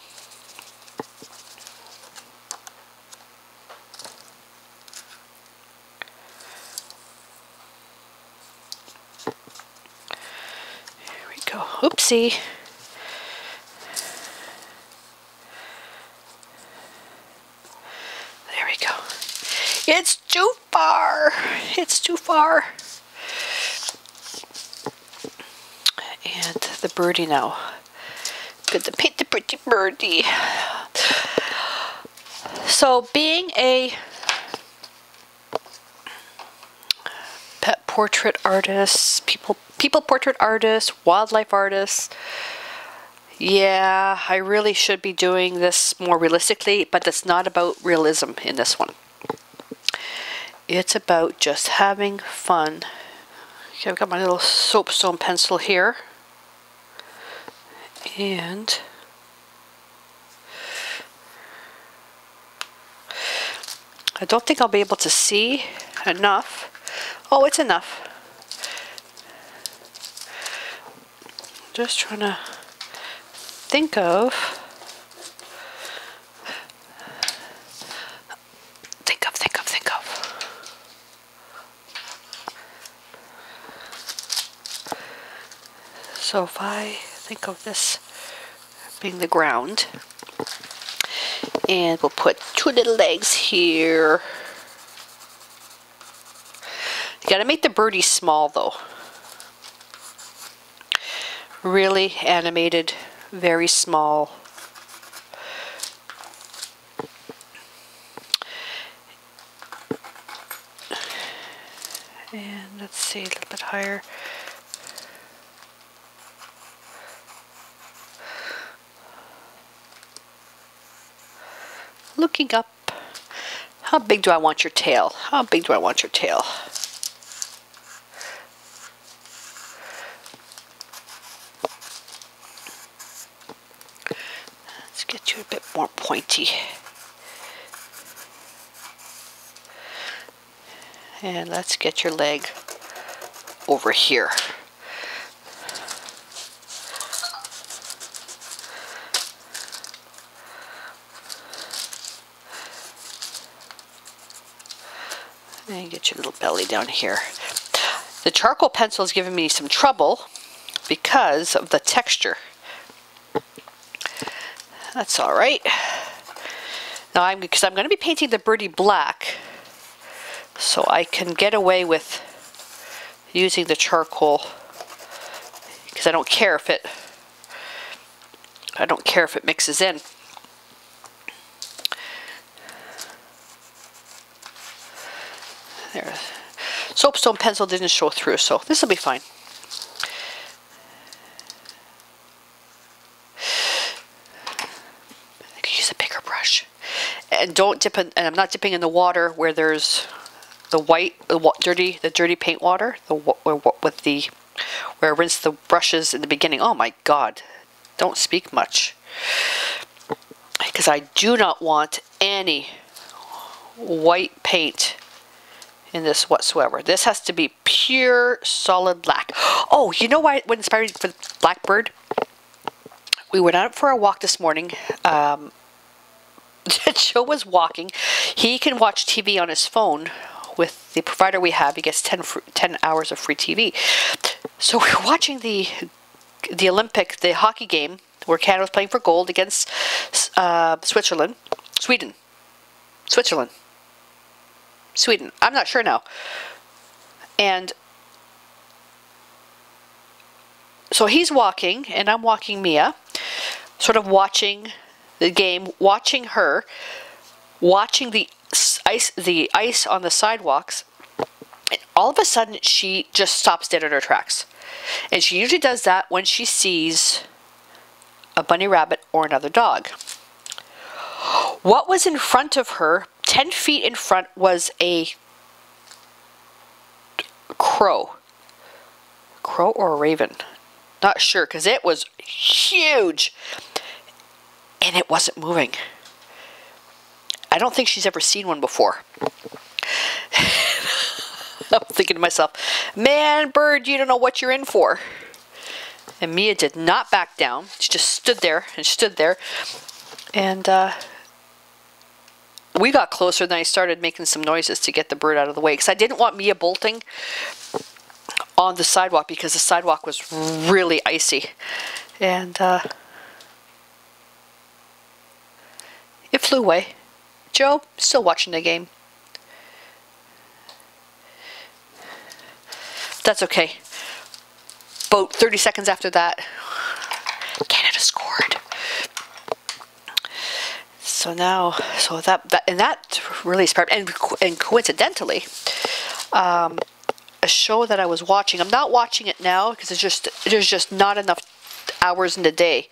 Here we go. Oopsie. There we go. It's too far. It's too far. And the birdie now. Good to paint the pretty birdie. So being a pet portrait artist, people portrait artist, wildlife artist, Yeah, I really should be doing this more realistically, but it's not about realism in this one. It's about just having fun. Okay, I've got my little soapstone pencil here. And I don't think I'll be able to see enough. Oh, it's enough. Just trying to think of So if I think of this being the ground, and we'll put two little legs here. You gotta make the birdie small though. Really animated, very small. And let's see, a little bit higher. Looking up. How big do I want your tail? How big do I want your tail? Let's get you a bit more pointy. And let's get your leg over here. And get your little belly down here. The charcoal pencil is giving me some trouble because of the texture. That's all right. Now because I'm going to be painting the birdie black, so I can get away with using the charcoal because I don't care if it mixes in. There. Soapstone pencil didn't show through, so this will be fine. I could use a bigger brush. And don't dip in, and I'm not dipping in the water where there's the white, the dirty paint water, where I rinse the brushes in the beginning. Oh my God, don't speak much, because I do not want any white paint in this whatsoever. This has to be pure solid black. Oh, you know what inspired me for the blackbird? We went out for a walk this morning. Joe was walking. He can watch TV on his phone with the provider we have. He gets 10 hours of free TV. So we're watching the hockey game where Canada was playing for gold against Sweden. I'm not sure now. And so he's walking, and I'm walking Mia, sort of watching the game, watching her, watching the ice on the sidewalks. And all of a sudden, she just stops dead in her tracks. And she usually does that when she sees a bunny rabbit or another dog. What was in front of her, 10 feet in front, was a crow. Crow or a raven? Not sure, because it was huge. And it wasn't moving. I don't think she's ever seen one before. I'm thinking to myself, man, bird, you don't know what you're in for. And Mia did not back down. She just stood there and stood there. And we got closer, then I started making some noises to get the bird out of the way, because I didn't want Mia bolting on the sidewalk, because the sidewalk was really icy. And it flew away. Joe, still watching the game. That's okay. About 30 seconds after that, Canada scored. So now, that really sparked, and coincidentally, a show that I was watching. I'm not watching it now because there's just not enough hours in the day.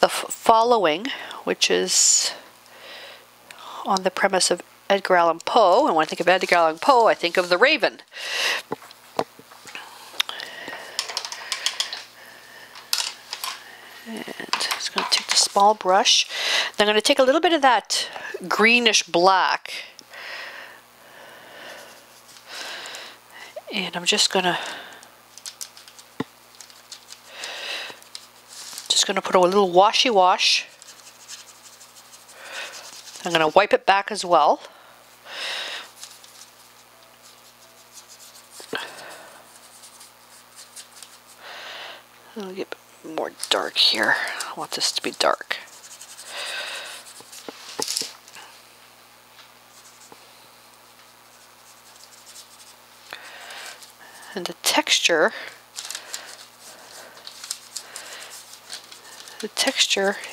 The following, which is on the premise of Edgar Allan Poe, and when I think of Edgar Allan Poe, I think of The Raven. And I'm just going to take the small brush. Then I'm going to take a little bit of that greenish black, and I'm just going to put a little washy wash. I'm going to wipe it back as well. I'll get more dark here. I want this to be dark. And the texture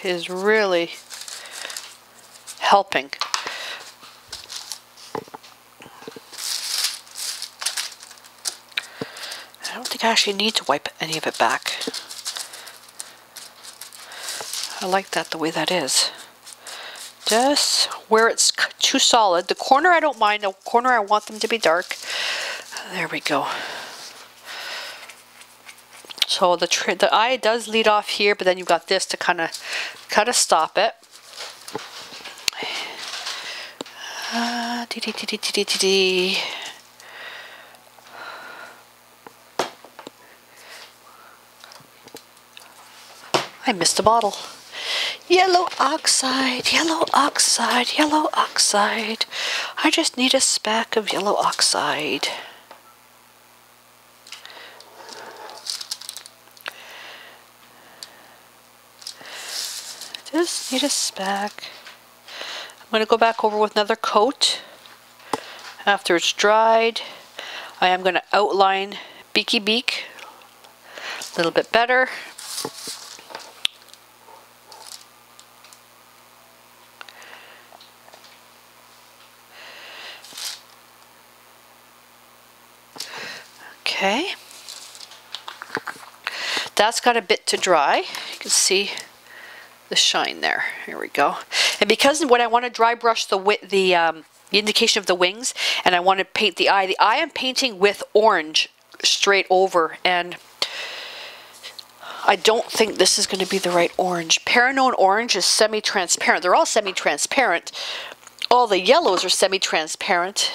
is really helping. I don't think I actually need to wipe any of it back. I like that the way that is. Just where it's too solid. The corner I don't mind, the corner I want them to be dark. There we go. So the eye does lead off here, but then you've got this to kind of stop it. I missed a bottle. Yellow oxide, yellow oxide, yellow oxide. I just need a speck of yellow oxide. Just need a speck. I'm going to go back over with another coat. After it's dried, I am going to outline Beaky Beak a little bit better. Okay. That's got a bit to dry. You can see the shine there. Here we go. And because when I want to dry brush the indication of the wings, and I want to paint the eye I'm painting with orange straight over, and I don't think this is going to be the right orange. Peronone orange is semi-transparent. They're all semi-transparent. All the yellows are semi-transparent.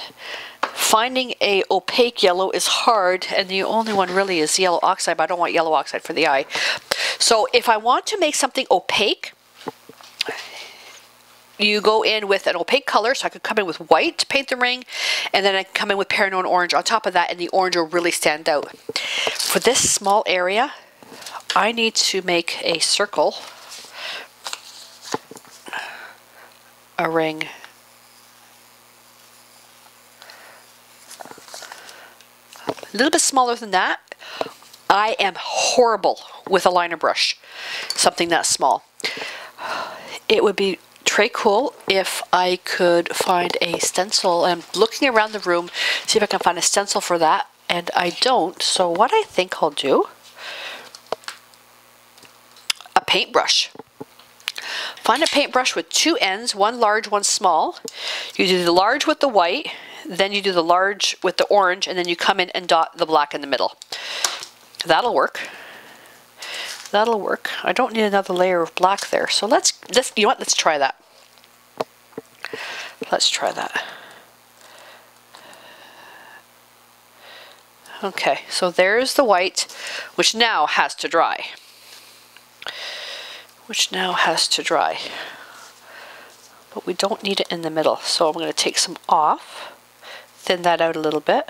Finding a opaque yellow is hard, and the only one really is yellow oxide, but I don't want yellow oxide for the eye. So if I want to make something opaque, you go in with an opaque color, so I could come in with white to paint the ring, and then I can come in with Peronone orange on top of that, and the orange will really stand out. For this small area, I need to make a circle, a ring. A little bit smaller than that. I am horrible with a liner brush, something that small. It would be très cool if I could find a stencil. I'm looking around the room, see if I can find a stencil for that, and I don't. So what I think I'll do, a paintbrush. Find a paintbrush with two ends, one large, one small. You do the large with the white, then you do the large with the orange, and then you come in and dot the black in the middle. That'll work. That'll work. I don't need another layer of black there. So let's you know what? Let's try that. Let's try that. Okay, so there's the white, which now has to dry. But we don't need it in the middle, so I'm going to take some off, thin that out a little bit.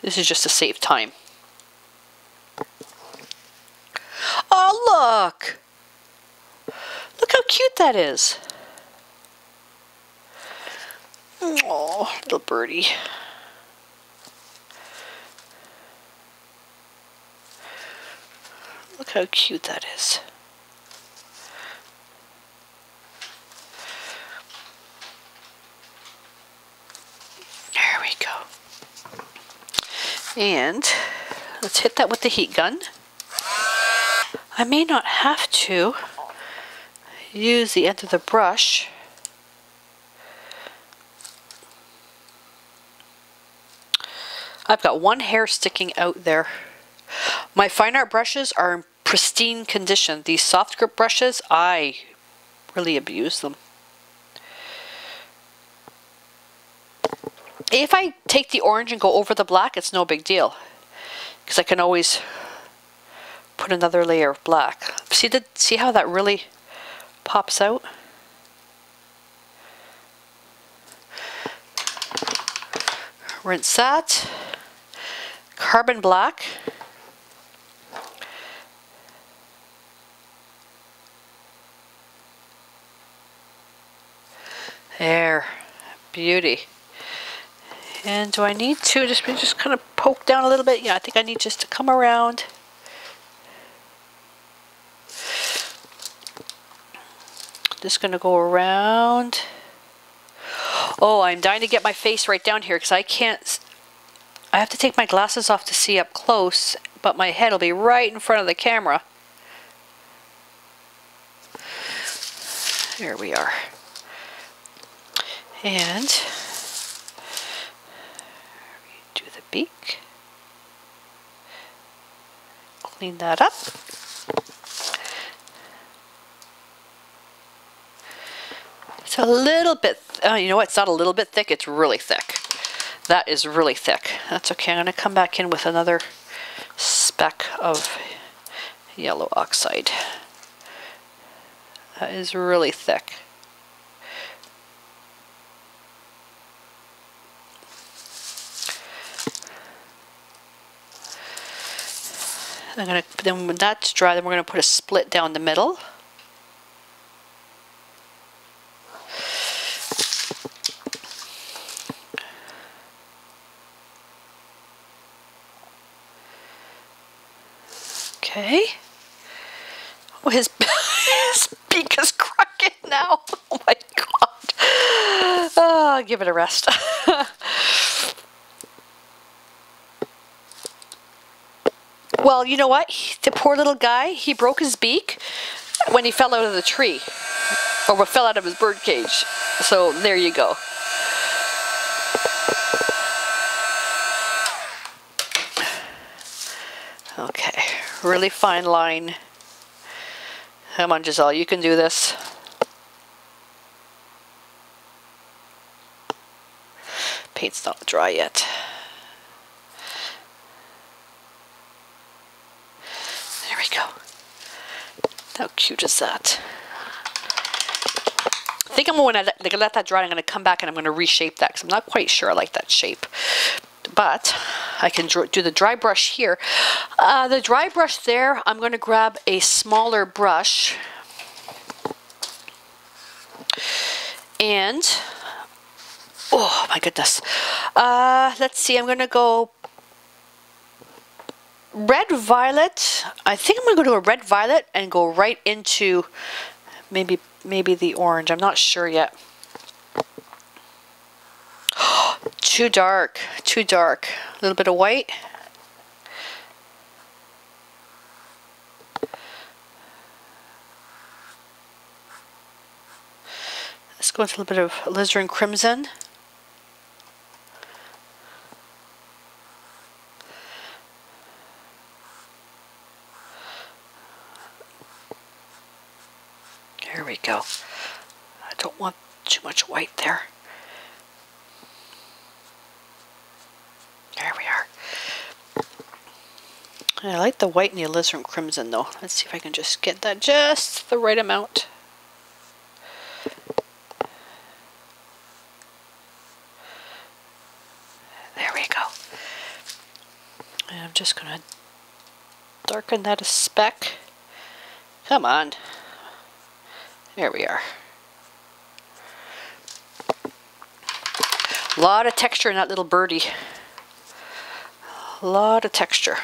This is just to save time. Oh, look! Look how cute that is. Oh, little birdie. Look how cute that is. There we go. And Let's hit that with the heat gun. I may not have to use the end of the brush. I've got one hair sticking out there. My fine art brushes are in pristine condition. These soft grip brushes, I really abuse them. If I take the orange and go over the black, it's no big deal, because I can always put another layer of black. See how that really pops out? Rinse that. Carbon black. There. Beauty. And do I need to just kind of poke down a little bit? Yeah, I think I need just to come around. Just going to go around. Oh, I'm dying to get my face right down here because I can't. I have to take my glasses off to see up close, but my head will be right in front of the camera. There we are. And do the beak. Clean that up. It's a little bit, you know what, it's not a little bit thick, it's really thick. That is really thick. That's okay, I'm going to come back in with another speck of yellow oxide. That is really thick. Then when that's dry, then we're going to put a split down the middle. Okay. Oh, his beak is crooked now. Oh my god. Oh, give it a rest. Well, you know what? The poor little guy, he broke his beak when he fell out of the tree. Or fell out of his bird cage. So, there you go. Okay, really fine line. Come on, Gisele, you can do this. Paint's not dry yet. There we go. How cute is that? I think I'm going to let that dry. I'm going to come back and I'm going to reshape that because I'm not quite sure I like that shape. But I can do the dry brush here. The dry brush there, I'm going to grab a smaller brush. And, oh my goodness. Let's see, I'm going to go red violet. I think I'm going to go to a red violet and go right into maybe the orange. I'm not sure yet. Too dark, too dark. A little bit of white. Let's go into a little bit of alizarin crimson. There we go. I don't want too much white there. There we are. I like the white and the alizarin crimson though. Let's see if I can just get that just the right amount. There we go. And I'm just going to darken that a speck. Come on. There we are. A lot of texture in that little birdie. A lot of texture.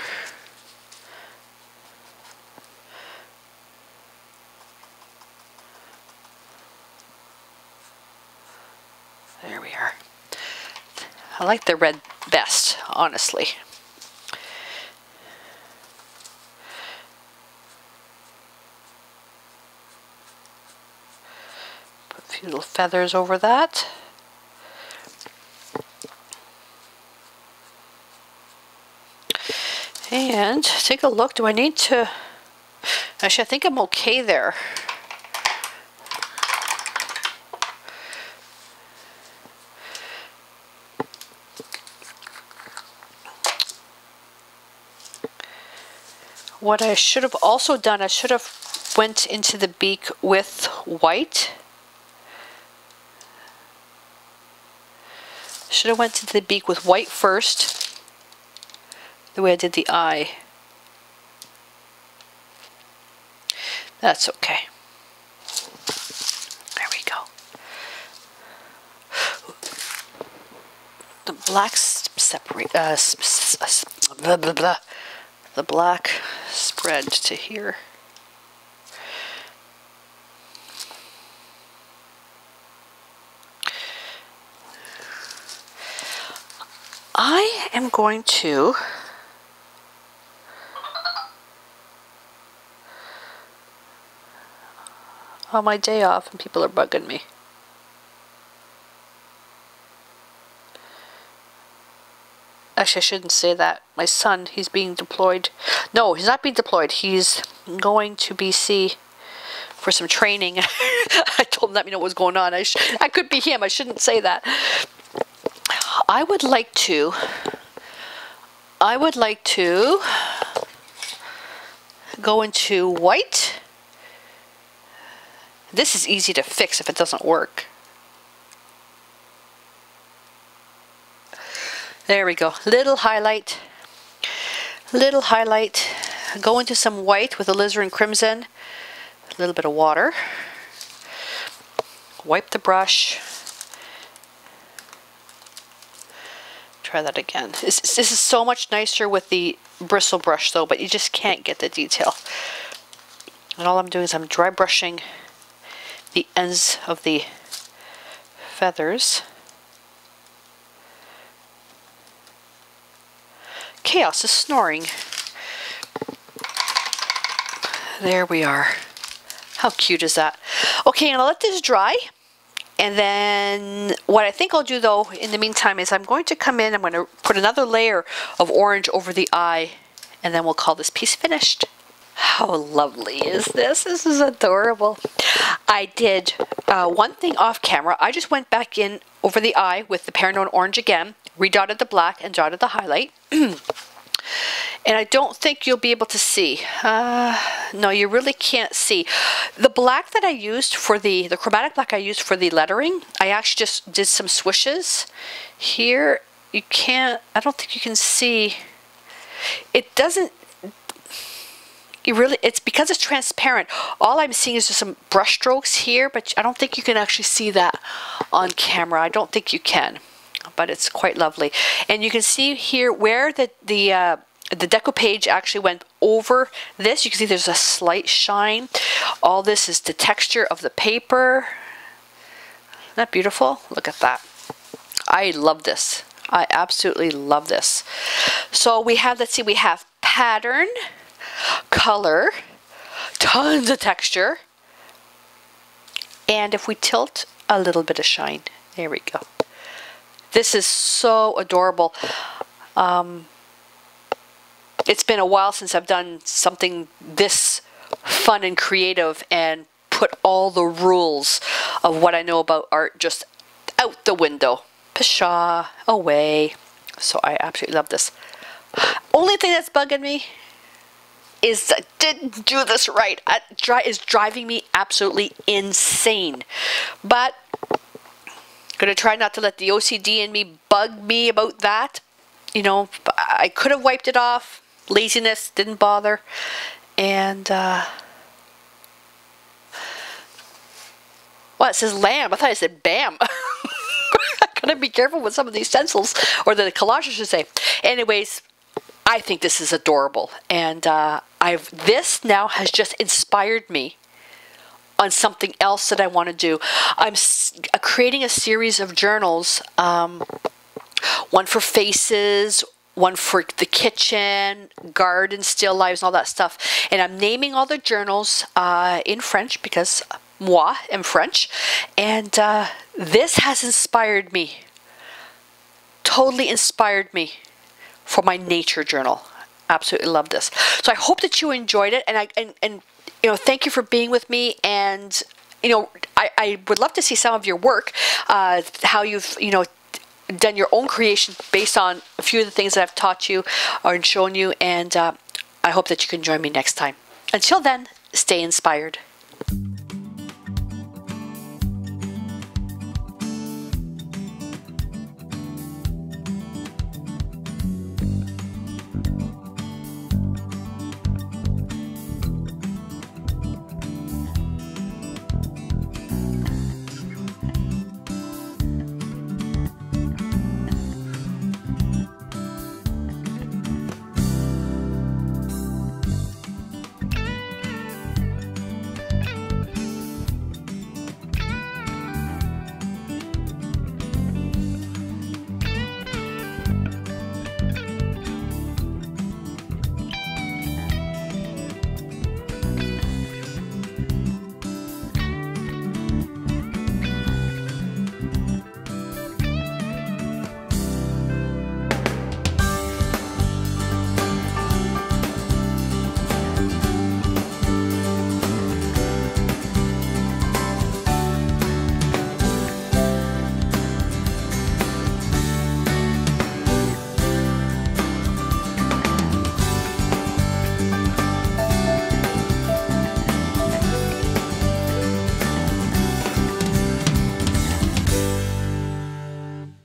There we are. I like the red best, honestly. few little feathers over that. And take a look. Do I need to... Actually, I think I'm okay there. What I should have also done, I should have went into the beak with white. Should have went into the beak with white first, the way I did the eye. That's okay. There we go. The black separate, blah, blah, blah. The black spread to here. I am going to on my day off and people are bugging me. Actually, I shouldn't say that. My son, he's being deployed. No, he's not being deployed. He's going to BC for some training. I told him let me know what was going on. I could be him. I shouldn't say that. I would like to go into white. This is easy to fix if it doesn't work. There we go. Little highlight. Go into some white with alizarin crimson. A little bit of water. Wipe the brush. Try that again. This is so much nicer with the bristle brush though, but you just can't get the detail. And all I'm doing is I'm dry brushing the ends of the feathers. Chaos is snoring. There we are. How cute is that? Okay, I'm gonna let this dry. And then what I think I'll do though in the meantime is I'm going to come in, I'm going to put another layer of orange over the eye, and then we'll call this piece finished. How lovely is this? This is adorable. I did one thing off camera. I just went back in over the eye with the Paranone orange again, redotted the black and dotted the highlight. And I don't think you'll be able to see. No, you really can't see. The black that I used for the chromatic black I used for the lettering, I actually just did some swishes. Here, you can't, I don't think you can see. It doesn't, it's because it's transparent. All I'm seeing is just some brush strokes here, but I don't think you can actually see that on camera. I don't think you can, but it's quite lovely. And you can see here where the decoupage actually went over this. You can see there's a slight shine. All this is the texture of the paper. Isn't that beautiful? Look at that. I love this. I absolutely love this. So we have, let's see, we have pattern, color, tons of texture, and if we tilt, a little bit of shine. There we go. This is so adorable. It's been a while since I've done something this fun and creative and put all the rules of what I know about art just out the window. Pshaw, away. So I absolutely love this. Only thing that's bugging me is I didn't do this right. Is driving me absolutely insane. But I'm going to try not to let the OCD in me bug me about that. You know, I could have wiped it off. Laziness didn't bother. And well, it says lamb. I thought it said bam. Gotta be careful with some of these stencils, or the collage I should say. Anyways, I think this is adorable, and this now has just inspired me on something else that I want to do. I'm creating a series of journals, one for faces, one for the kitchen, garden, still lives, and all that stuff. And I'm naming all the journals in French because moi in French. And this has inspired me, totally inspired me for my nature journal. Absolutely love this. So I hope that you enjoyed it, and you know, thank you for being with me. And you know, I would love to see some of your work, how you've, you know, done your own creation based on a few of the things that I've taught you or shown you. And I hope that you can join me next time. Until then, stay inspired.